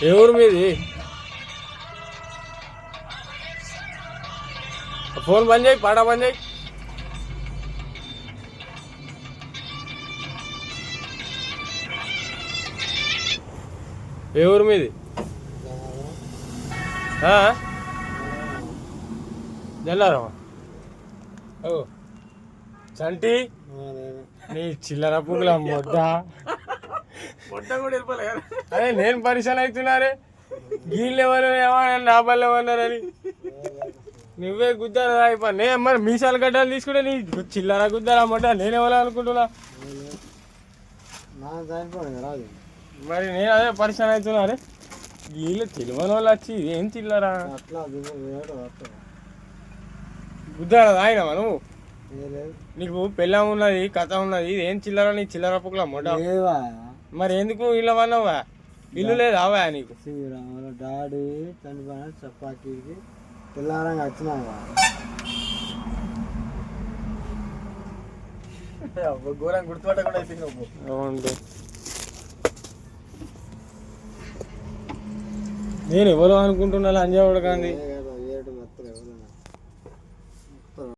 ఏ ఊరు మీది? ఫోన్ బంద్ చేయి, పాట బంద్ చేయి. ఏ ఊరు మీది? జల్లారమ్మా. ఓ చంటి నీ చిల్లర పువ్వుల మొద్ద. అదే నేను పరిశాన్ అవుతున్నారే, గీళ్ళు ఎవరు ఏమన్నా నా బల్ల ఏమన్నారని. నువ్వే గుద్దారా అయిపోయి నే మరి మీసాల గడ్డలు తీసుకుంటే నీ చిల్లర గుద్దారా మొట్ట నేనేమో అనుకుంటున్నా. మరి నేను అదే పరిశాన్ అవుతున్నా. అరే వీళ్ళు తెలియని వాళ్ళు వచ్చి ఏం చిల్లరా గుద్దారా ఆయనవా నువ్వు? నీకు పెళ్ళం ఉన్నది, కథ ఉన్నది, ఏం చిల్లర నీ చిల్లర పుక్కల మొట్ట. మరి ఎందుకు ఇల్లు అన్నావా? ఇల్లు లేదు అవా నీకు? డాడీ చనిపోయిన చపాతీకి తెల్లారంగా వచ్చినా ఘోరం గుర్తుపట్టకుండా అవును. నేను ఎవరు అనుకుంటున్నా అంజావుడు కానీ